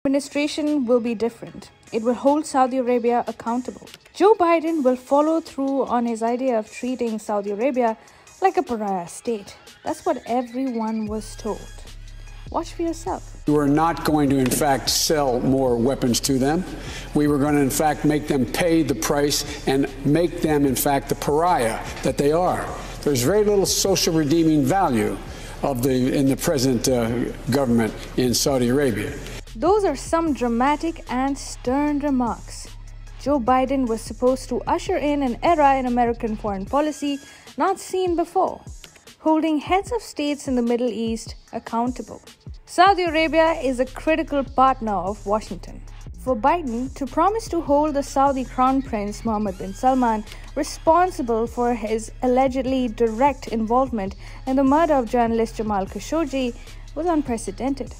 Administration will be different. It will hold Saudi Arabia accountable. Joe Biden will follow through on his idea of treating Saudi Arabia like a pariah state. That's what everyone was told. Watch for yourself. We were not going to, in fact, sell more weapons to them. We were going to, in fact, make them pay the price and make them, in fact, the pariah that they are. There's very little social redeeming value in the present government in Saudi Arabia. Those are some dramatic and stern remarks. Joe Biden was supposed to usher in an era in American foreign policy not seen before, holding heads of states in the Middle East accountable. Saudi Arabia is a critical partner of Washington. For Biden to promise to hold the Saudi Crown Prince Mohammed bin Salman responsible for his allegedly direct involvement in the murder of journalist Jamal Khashoggi was unprecedented.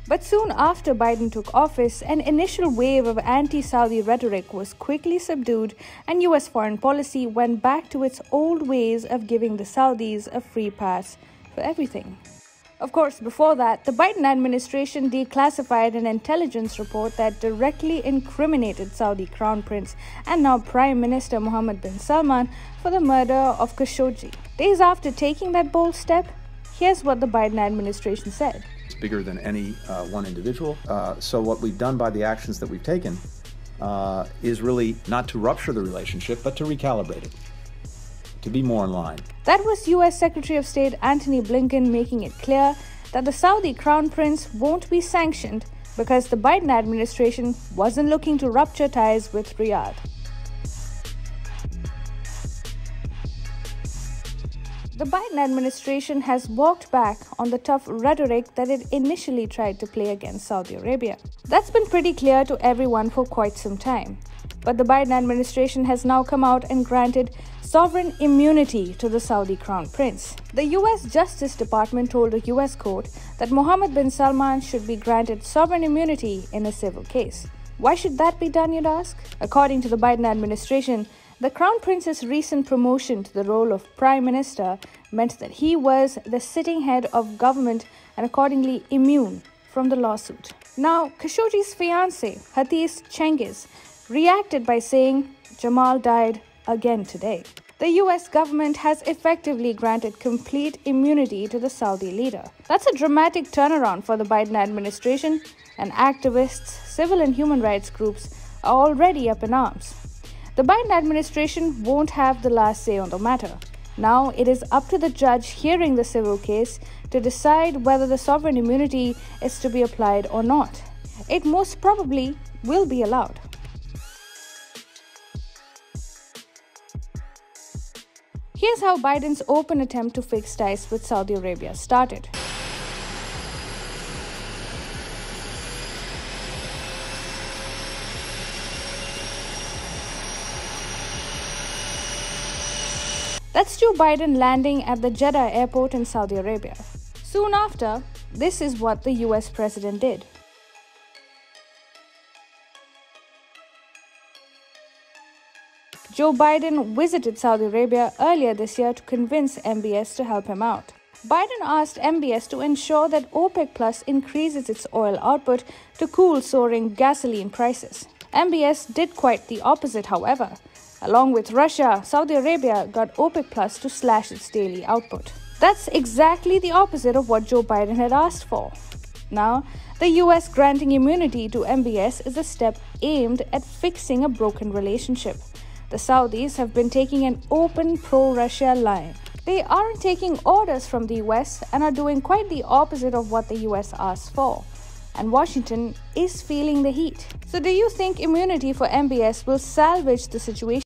But soon after Biden took office, an initial wave of anti-Saudi rhetoric was quickly subdued and US foreign policy went back to its old ways of giving the Saudis a free pass for everything. Of course, before that, the Biden administration declassified an intelligence report that directly incriminated Saudi Crown Prince and now Prime Minister Mohammed bin Salman for the murder of Khashoggi. Days after taking that bold step, here's what the Biden administration said. It's bigger than any one individual. So what we've done by the actions that we've taken is really not to rupture the relationship, but to recalibrate it, to be more in line. That was US Secretary of State Antony Blinken making it clear that the Saudi Crown Prince won't be sanctioned because the Biden administration wasn't looking to rupture ties with Riyadh. The Biden administration has walked back on the tough rhetoric that it initially tried to play against Saudi Arabia. That's been pretty clear to everyone for quite some time. But the Biden administration has now come out and granted sovereign immunity to the Saudi Crown Prince. The US Justice Department told a US court that Mohammed bin Salman should be granted sovereign immunity in a civil case. Why should that be done, you'd ask? According to the Biden administration, the Crown Prince's recent promotion to the role of Prime Minister meant that he was the sitting head of government and accordingly immune from the lawsuit. Now, Khashoggi's fiancée, Hatice Cengiz, reacted by saying Jamal died again today. The US government has effectively granted complete immunity to the Saudi leader. That's a dramatic turnaround for the Biden administration, and activists, civil and human rights groups are already up in arms. The Biden administration won't have the last say on the matter. Now it is up to the judge hearing the civil case to decide whether the sovereign immunity is to be applied or not. It most probably will be allowed. Here's how Biden's open attempt to fix ties with Saudi Arabia started. That's Joe Biden landing at the Jeddah airport in Saudi Arabia. Soon after, this is what the US president did. Joe Biden visited Saudi Arabia earlier this year to convince MBS to help him out. Biden asked MBS to ensure that OPEC Plus increases its oil output to cool soaring gasoline prices. MBS did quite the opposite, however. Along with Russia, Saudi Arabia got OPEC Plus to slash its daily output. That's exactly the opposite of what Joe Biden had asked for. Now, the US granting immunity to MBS is a step aimed at fixing a broken relationship. The Saudis have been taking an open pro-Russia line. They aren't taking orders from the US and are doing quite the opposite of what the US asked for. And Washington is feeling the heat. So do you think immunity for MBS will salvage the situation?